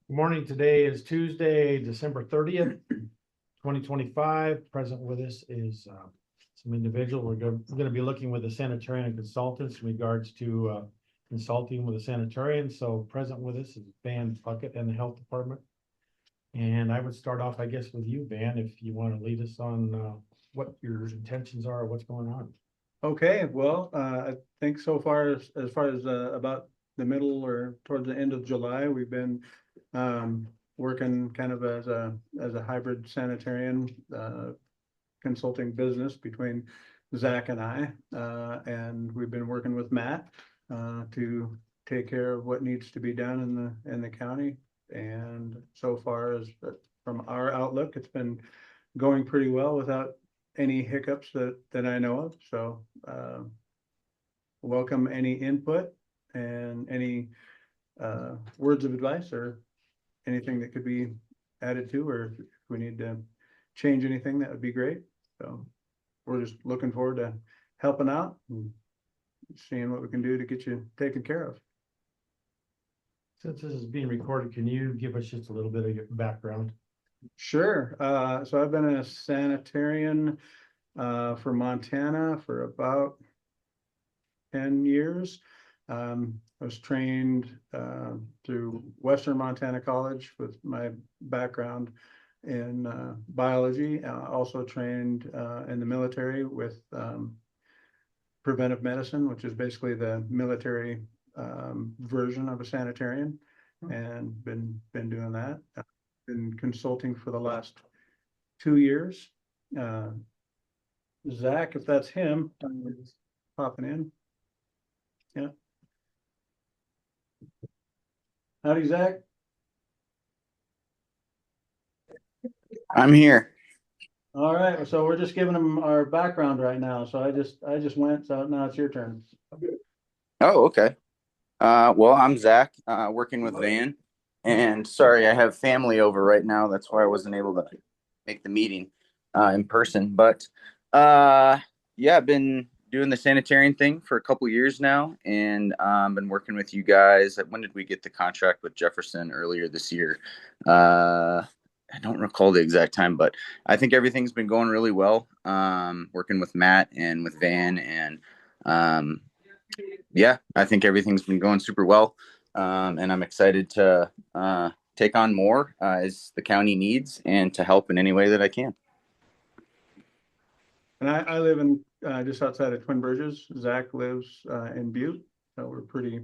Good morning. Today is Tuesday, December 30th, 2025. Present with us is some individual. We're going to be looking with the Sanitarian consultants in regards to consulting with the Sanitarian. So present with us is Van Puckett and the Health Department. And I would start off, I guess, with you, Van, if you want to lead us on what your intentions are, or what's going on. Okay, well, I think so far as about the middle or towards the end of July, we've been working kind of as a hybrid sanitarian consulting business between Zach and I, and we've been working with Matt to take care of what needs to be done in the county. And so far, as from our outlook, it's been going pretty well without any hiccups that I know of. So welcome any input and any words of advice or anything that could be added to, or if we need to change anything, that would be great. So we're just looking forward to helping out and seeing what we can do to get you taken care of. Since this is being recorded, can you give us just a little bit of your background? Sure. So I've been a sanitarian for Montana for about 10 years. I was trained through Western Montana College with my background in biology. Also trained in the military with preventive medicine, which is basically the military version of a sanitarian, and been doing that. Been consulting for the last 2 years. Zach, if that's him, popping in. Yeah. Howdy, Zach. I'm here. All right, so we're just giving them our background right now. So I just went, so now it's your turn. Oh, okay. Well, I'm Zach, working with Van, and sorry, I have family over right now. That's why I wasn't able to make the meeting in person. But yeah, I've been doing the sanitarian thing for a couple years now, and been working with you guys. When did we get the contract with Jefferson? Earlier this year? I don't recall the exact time, but I think everything's been going really well. Working with Matt and with Van, and yeah, I think everything's been going super well. And I'm excited to take on more as the county needs, and to help in any way that I can. And I live in just outside of Twin Bridges. Zach lives in Butte, so we're pretty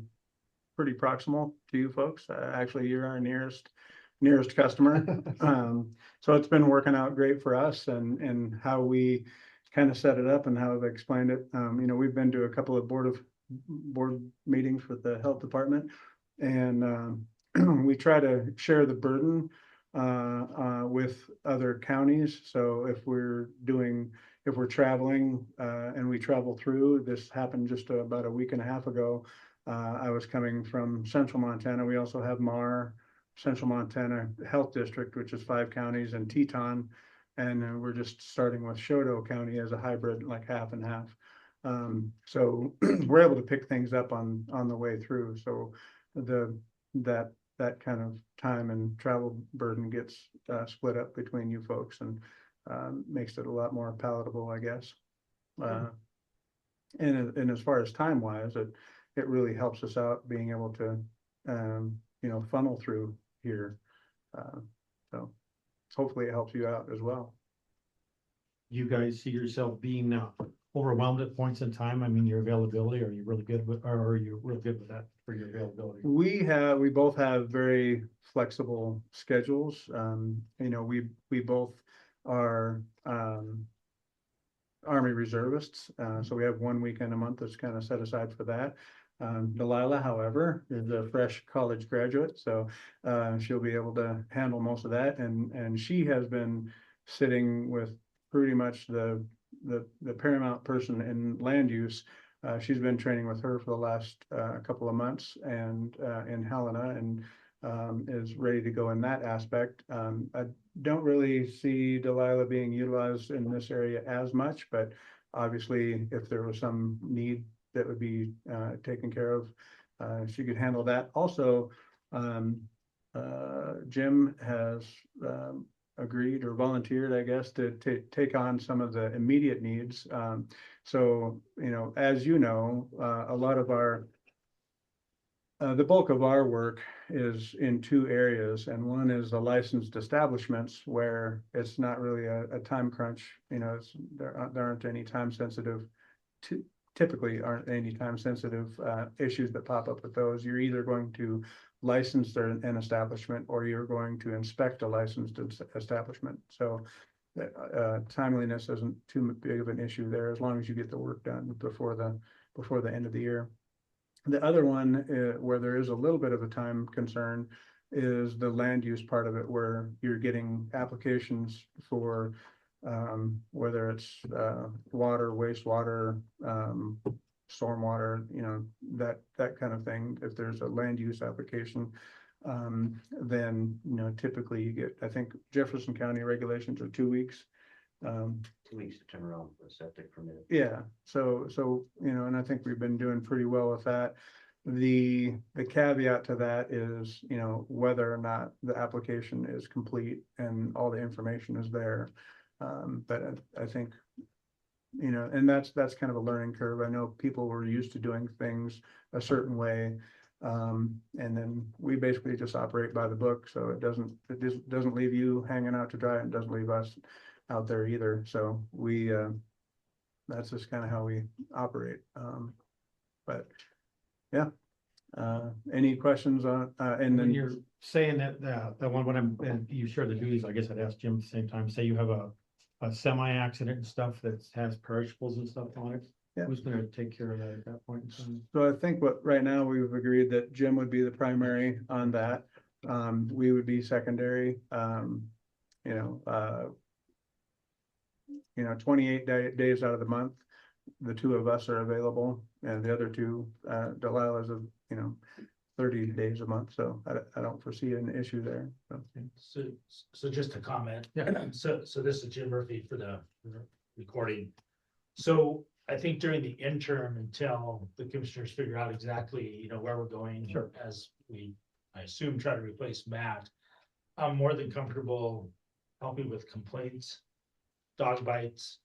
proximal to you folks. Actually, you're our nearest customer. So it's been working out great for us, and how we kind of set it up and how I've explained it. We've been to a couple of board meetings with the health department, and we try to share the burden with other counties. So if we're traveling and we travel through, this happened just about a week and a half ago. I was coming from Central Montana. We also have Central Montana Health District, which is 5 counties, and Teton, and we're just starting with Choteau County as a hybrid, like half and half. So we're able to pick things up on the way through. So that kind of time and travel burden gets split up between you folks, and makes it a lot more palatable, I guess. And as far as time wise, it really helps us out being able to funnel through here. So hopefully it helps you out as well. You guys see yourself being overwhelmed at points in time? I mean, your availability, are you really good with, or are you real good with that for your availability? We both have very flexible schedules. We both are Army reservists, so we have 1 weekend a month that's kind of set aside for that. Delilah, however, is a fresh college graduate, so she'll be able to handle most of that, and she has been sitting with pretty much the paramount person in land use. She's been training with her for the last couple of months, and in Helena, and is ready to go in that aspect. I don't really see Delilah being utilized in this area as much, but obviously if there was some need that would be taken care of, she could handle that. Also, Jim has, agreed or volunteered, I guess, to take on some of the immediate needs. So, you know, as you know, a lot of our the bulk of our work is in two areas, and one is the licensed establishments where it's not really a time crunch. You know, there aren't any time sensitive, typically aren't any time sensitive issues that pop up with those. You're either going to license an establishment or you're going to inspect a licensed establishment. So timeliness isn't too big of an issue there as long as you get the work done before the end of the year. The other one, where there is a little bit of a time concern, is the land use part of it, where you're getting applications for whether it's water, wastewater, stormwater, you know, that kind of thing. If there's a land use application, then, you know, typically you get, I think Jefferson County regulations are 2 weeks. 2 weeks to turn around for a septic permit. Yeah, so, you know, and I think we've been doing pretty well with that. The caveat to that is, you know, whether or not the application is complete and all the information is there. But I think, you know, and that's kind of a learning curve. I know people were used to doing things a certain way. And then we basically just operate by the book, so it doesn't leave you hanging out to dry, and doesn't leave us out there either. So we, that's just kind of how we operate. But yeah, any questions on, and And then then you're saying that, the one, when and you share the duties, I guess I'd ask Jim at the same time, say you have a semi-accident and stuff that has perishables and stuff on it. Yeah. Who's gonna take care of that at that point in time? so I think right now we've agreed that Jim would be the primary on that. We would be secondary, you know, 28 days out of the month, the two of us are available, and the other two, Delilah's of, you know, 30 days a month, so I don't foresee an issue there. So just to comment. Yeah. So this is Jim Murphy for the recording. So I think during the interim, until the commissioners figure out exactly, you know, where we're going. Sure. As I assume, try to replace Matt, I'm more than comfortable helping with complaints, dog bites,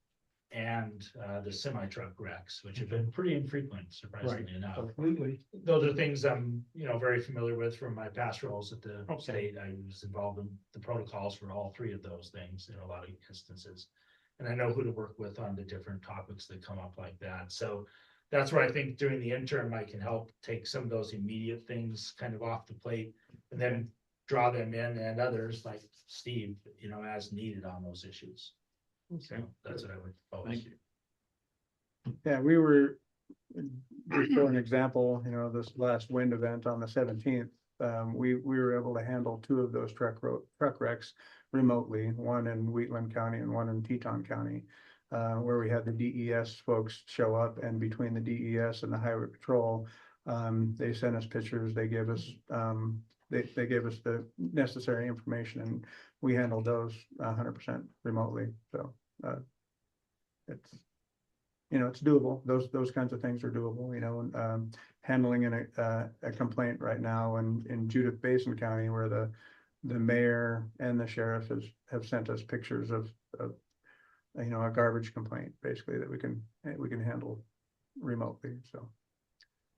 and the semi-truck wrecks, which have been pretty infrequent, surprisingly enough. Completely. Those are things I'm, you know, very familiar with from my past roles at the state. I was involved in the protocols for all three of those things in a lot of instances. And I know who to work with on the different topics that come up like that. So that's where I think during the interim, I can help take some of those immediate things kind of off the plate, and then draw them in, and others like Steve, you know, as needed on those issues. So that's what I would propose. Thank you. Yeah, we were, just for an example, you know, this last wind event on the 17th, we were able to handle two of those truck wrecks remotely, one in Wheatland County and one in Teton County, where we had the DES folks show up, and between the DES and the Highway Patrol, they sent us pictures, they gave us, they gave us the necessary information, and we handled those 100% remotely. So it's, you know, it's doable. Those kinds of things are doable, you know. And handling a complaint right now in Judith Basin County, where the mayor and the sheriff have sent us pictures of you know, a garbage complaint basically that we can handle remotely. So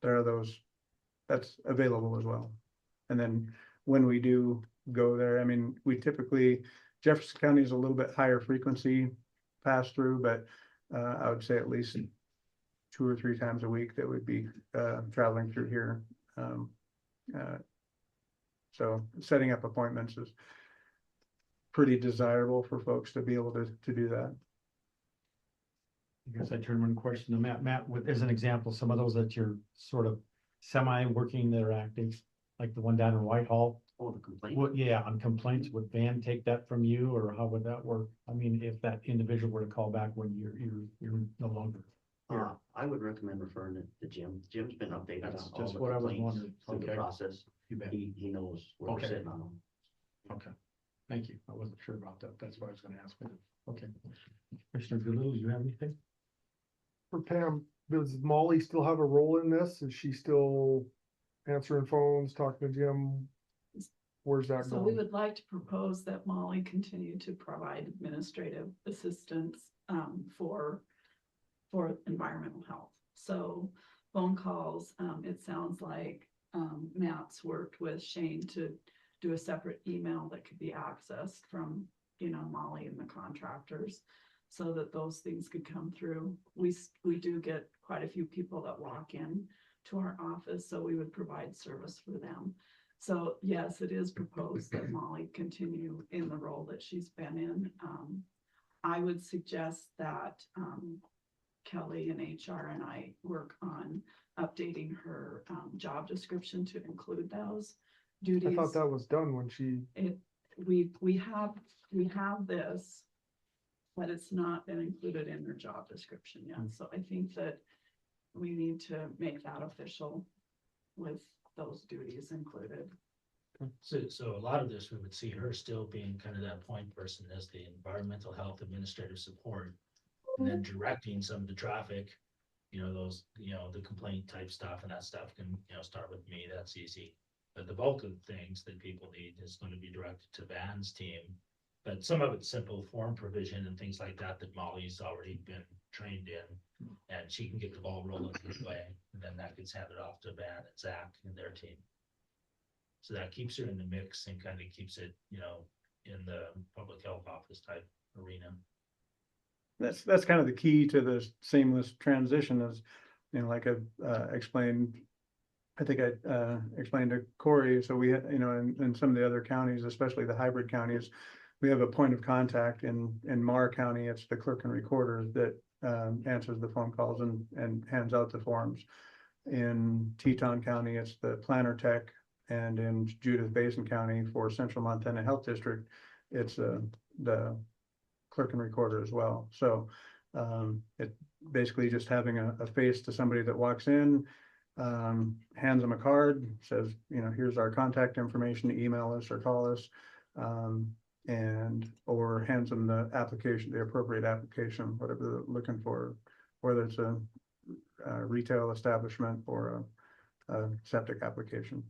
there are those, that's available as well. And then when we do go there, I mean, we typically, Jefferson County is a little bit higher frequency pass through, but I would say at least 2 or 3 times a week that would be traveling through here. So setting up appointments is pretty desirable for folks to be able to do that. I guess I turn one question to Matt. Matt, as an example, some of those that you're sort of semi-working that are active, like the one down in Whitehall. Oh, the complaint. Yeah, on complaints, would Van take that from you, or how would that work? I mean, if that individual were to call back when you're no longer here. I would recommend referring it to Jim. Jim's been updated on That's all just the what I was complaints wondering. through the Okay. process. You bet. He knows where we're Okay. sitting on them. Okay, thank you. I wasn't sure about that. That's why I was gonna ask. Okay. Commissioner Doolittle, you have anything? For Pam, does Molly still have a role in this? Is she still answering phones, talking to Jim? where's that So we going? would like to propose that Molly continue to provide administrative assistance for environmental health. So phone calls, it sounds like Matt's worked with Shane to do a separate email that could be accessed from, Molly and the contractors, so that those things could come through. We do get quite a few people that walk in to our office, so we would provide service for them. So yes, it is proposed that Molly continue in the role that she's been in. I would suggest that Kelly and HR and I work on updating her job description to include those duties. I thought that was done when she, We have this, but it's not been included in her job description yet. So I think that we need to make that official with those duties included. So a lot of this, we would see her still being kind of that point person as the environmental health administrative support. And then directing some of the traffic, those, the complaint type stuff and that stuff can, start with me, that's easy. But the bulk of the things that people need is going to be directed to Van's team. But some of it's simple form provision and things like that Molly's already been trained in. And she can get the ball rolling this way. And then that gets handed off to Van and Zach and their team. So that keeps her in the mix and kind of keeps it, in the public health office type arena. That's kind of the key to the seamless transition is, like I've explained, I think I explained to Corey. So we had, in some of the other counties, especially the hybrid counties, we have a point of contact in Marr County. It's the clerk and recorder that answers the phone calls and hands out the forms. In Teton County, it's the planner tech, and in Judith Basin County for Central Montana Health District, it's the clerk and recorder as well. So it basically just having a face to somebody that walks in, hands them a card, says, here's our contact information, email us or call us, or hands them the application, the appropriate application, whatever they're looking for, whether it's a retail establishment or a septic application.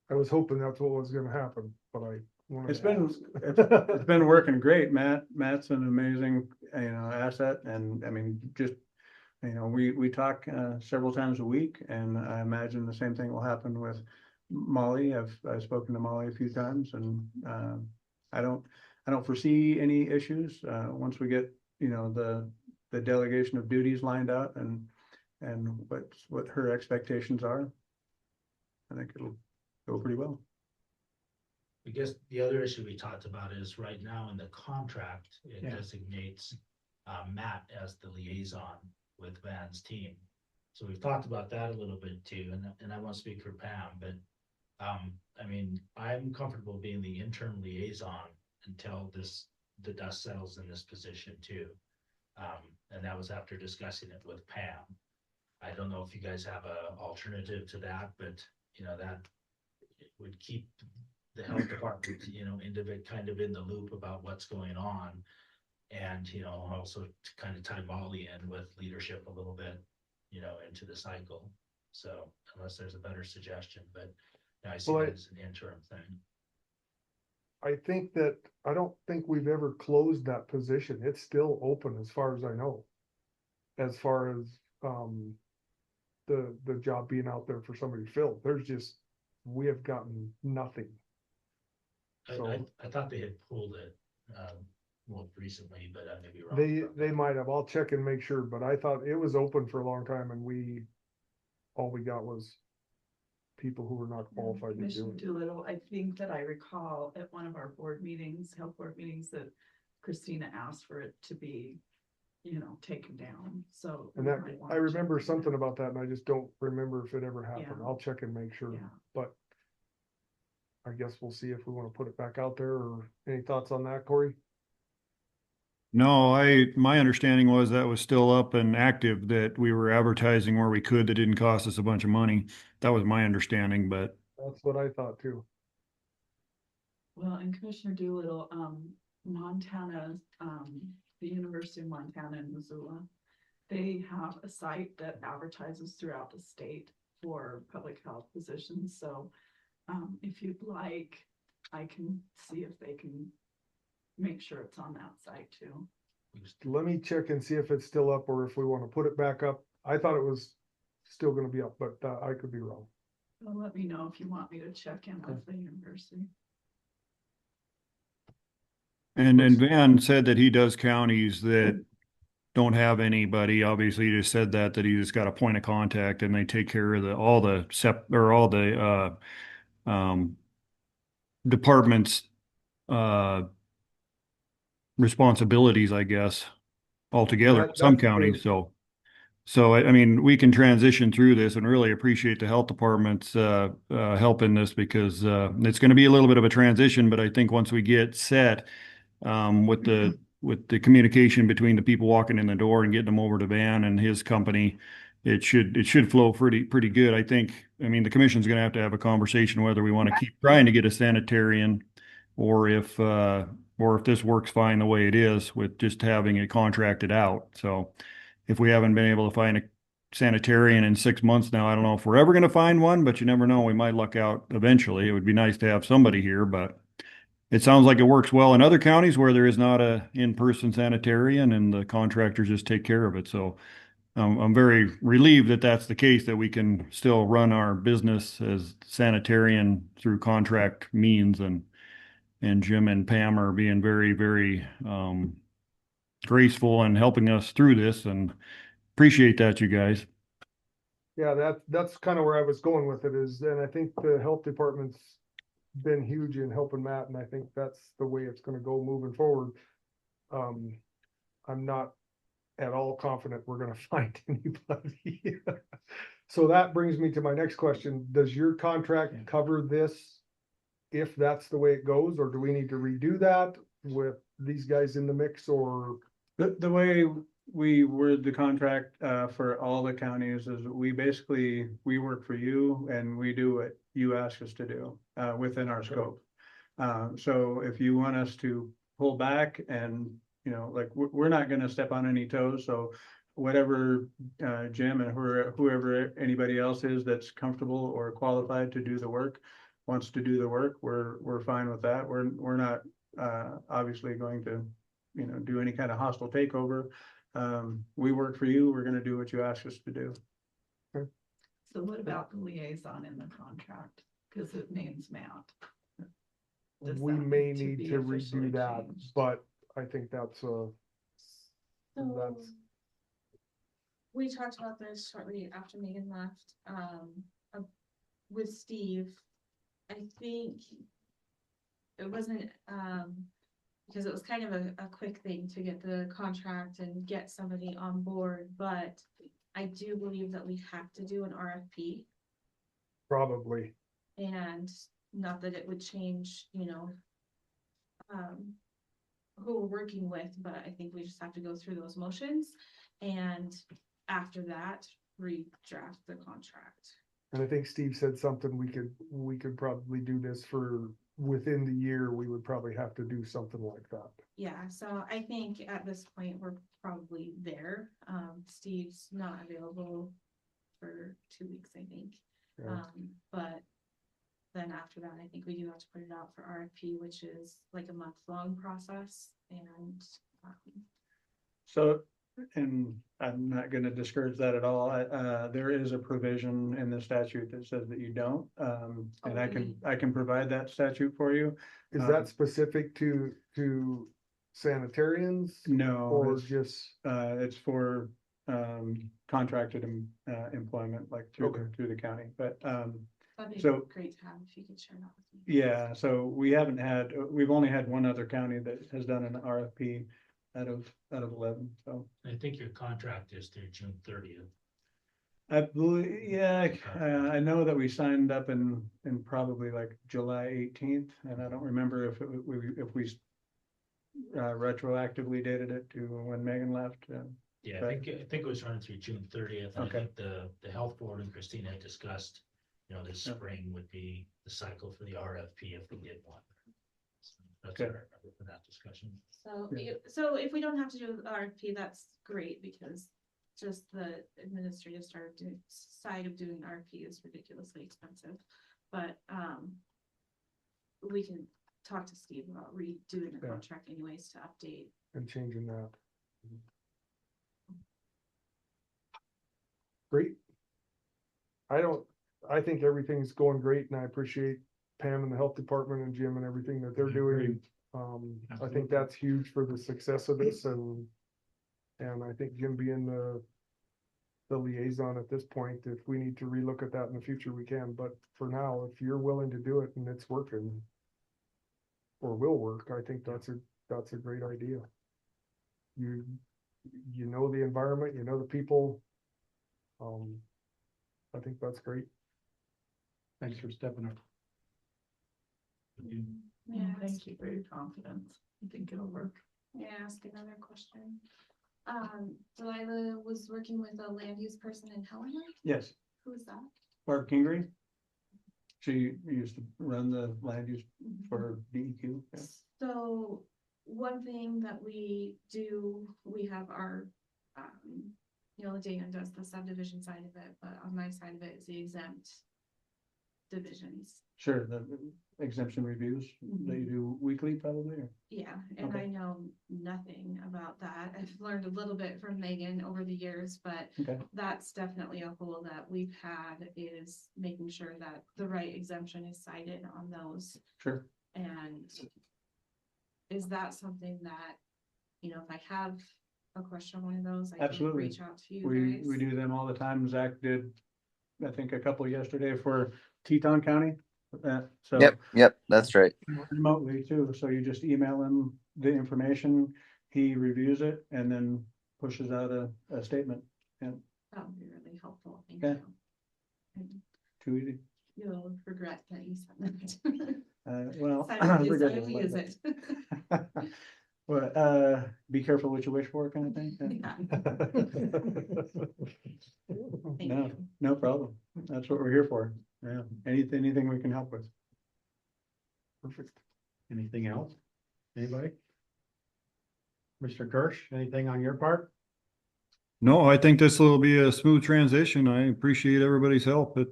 I was hoping that's what was gonna happen, but I wanted It's to been, ask. it's been working great. Matt's an amazing, asset. And I mean, just, we talk several times a week, and I imagine the same thing will happen with Molly. I've spoken to Molly a few times, and I don't foresee any issues once we get, the delegation of duties lined out and what her expectations are. I think it'll go pretty well. I guess the other issue we talked about is right now in the contract, it Yeah. designates Matt as the liaison with Van's team. So we've talked about that a little bit too, and I won't speak for Pam, but I mean, I'm comfortable being the interim liaison until the dust settles in this position too. And that was after discussing it with Pam. I don't know if you guys have a alternative to that, but that it would keep the health department, kind of in the loop about what's going on. And, also to kind of tie Molly in with leadership a little bit, into the cycle. So unless there's a better suggestion, but I see that as an interim thing. I don't think we've ever closed that position. It's still open as far as I know. As far as the job being out there for somebody to fill, we have gotten nothing. So I thought they had pulled it more recently, but I may be wrong. they might have. I'll check and make sure, but I thought it was open for a long time, and all we got was people who were not qualified to do Commissioner it. Doolittle, I think that I recall at one of our board meetings, health board meetings, that Christina asked for it to be, taken down. So And we that, might wanna I remember check on something that. about that, and I just don't remember if it ever happened. Yeah. I'll check and make sure, Yeah. but I guess we'll see if we want to put it back out there, or any thoughts on that, Corey? No, my understanding was that was still up and active, that we were advertising where we could, that didn't cost us a bunch of money. That was my understanding, but That's what I thought too. Well, and Commissioner Doolittle, Montana, the University of Montana in Missoula, they have a site that advertises throughout the state for public health positions. So if you'd like, I can see if they can make sure it's on that site too. Let me check and see if it's still up or if we want to put it back up. I thought it was still gonna be up, but I could be wrong. Well, let me know if you want me to check in with the university. And Van said that he does counties that don't have anybody. Obviously, he just said that he just got a point of contact and they take care of all the departments, uh, responsibilities, I guess, altogether, some That's counties. good. So I mean, we can transition through this and really appreciate the health department's help in this because it's going to be a little bit of a transition, but I think once we get set with the communication between the people walking in the door and getting them over to Van and his company, it should flow pretty good. I think. I mean, the commission's going to have a conversation whether we want to keep trying to get a sanitarian or if this works fine the way it is with just having it contracted out. So if we haven't been able to find a sanitarian in 6 months now, I don't know if we're ever going to find one, but you never know. We might luck out eventually. It would be nice to have somebody here, but it sounds like it works well in other counties where there is not a in-person sanitarian and the contractors just take care of it. So I'm very relieved that that's the case, that we can still run our business as sanitarian through contract means, and Jim and Pam are being very graceful and helping us through this, and appreciate that, you guys. Yeah, that's kind of where I was going with it is, and I think the health department's been huge in helping Matt, and I think that's the way it's gonna go moving forward. I'm not at all confident we're gonna find anybody. So that brings me to my next question. Does your contract cover this? If that's the way it goes, or do we need to redo that with these guys in the mix, or? The way we word the contract for all the counties is we work for you and we do what you ask us to do within our scope. So if you want us to pull back and, like, we're not gonna step on any toes, so whatever Jim and whoever anybody else is that's comfortable or qualified to do the work wants to do the work, we're fine with that. We're not obviously going to do any kind of hostile takeover. We work for you. We're gonna do what you ask us to do. So what about the liaison in the contract? Because it names Matt. Does We that may need to need be to officially redo that, changed? but I think that's So that's, we talked about this shortly after Megan left, with Steve. I think it wasn't, because it was kind of a quick thing to get the contract and get somebody on board, but I do believe that we have to do an RFP, probably. and not that it would change, who we're working with, but I think we just have to go through those motions, and after that, redraft the contract. And I think Steve said something, we could probably do this for within the year, we would probably have to do something like that. Yeah, so I think at this point, we're probably there. Steve's not available for 2 weeks, I think. Yeah. But then after that, I think we do have to put it out for RFP, which is like a month-long process, and So, and I'm not gonna discourage that at all. There is a provision in the statute that says that you don't. And I can provide that statute for you. Is that specific to sanitarians? No, Or it's it's for contracted employment, like through the county, but that'd be so- great to have if you could share that with me. yeah, so we've only had one other county that has done an RFP out of 11, so. I think your contract is through June 30th. I believe, yeah, I know that we signed up in probably like July 18th, and I don't remember if we retroactively dated it to when Megan left. Yeah, But- I think it was running through June 30th. And Okay. I think the health board and Christina had discussed, this Yeah. spring would be the cycle for the RFP if we did one. So that's Okay. what I remember from that discussion. So, Yeah. so if we don't have to do the RFP, that's great, because just the administrative side of doing RFP is ridiculously expensive. but, we can talk to Steve about redoing the Yeah. contract anyways to update. And changing that. Great. I think everything's going great and I appreciate Pam and the health department and Jim and everything that they're doing. I think that's huge for the success of this and I think Jim being the liaison at this point, if we need to relook at that in the future, we can, but for now, if you're willing to do it and it's working or will work, I think that's a great idea. You know the environment, you know the people. I think that's great. Thanks for stepping up. Yeah, Thank you for your confidence. I think it'll work. may I ask another question? Delilah was working with a land use person in Helena. Yes, Who is that? Barb Kingery. She used to run the land use for DEQ. Yeah. So one thing that we do, we have our, Dana does the subdivision side of it, but on my side of it is the exempt divisions. Sure, the exemption reviews that you do weekly probably, or? Yeah, and Okay. I know nothing about that. I've learned a little bit from Megan over the years, but Okay, that's definitely a hole that we've had, is making sure that the right exemption is cited on those. sure. And is that something that, if I have a question on one of those, I can Absolutely. reach out to you We guys? do them all the time. Zach did, I think, a couple yesterday for Teton County. So Yep, that's right. remotely too. So you just email him the information, he reviews it and then pushes out a statement. That would be really helpful. Thank Okay. you. And Too easy. you'll regret that you sent that. Well. I will regret use- I will use it. it. Well, be careful what you wish for kind of thing. Yeah, thank No, you. no problem. That's what we're here for. Yeah, anything we can help with. Perfect. Anything else? Anybody? Mr. Kirsch, anything on your part? No, I think this will be a smooth transition. I appreciate everybody's help. It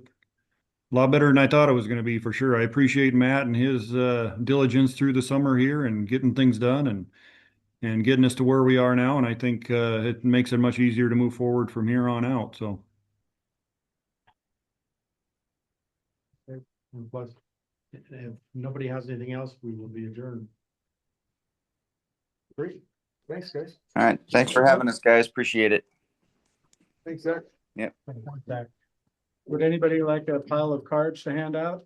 a lot better than I thought it was going to be for sure. I appreciate Matt and his diligence through the summer here and getting things done and getting us to where we are now. And I think it makes it much easier to move forward from here on out. So. And plus, if nobody has anything else, we will be adjourned. Great. Thanks, guys. All right. Thanks for having us, guys. Appreciate it. Thanks, Zach. Zach. Would anybody like a pile of cards to hand out?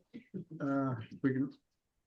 We can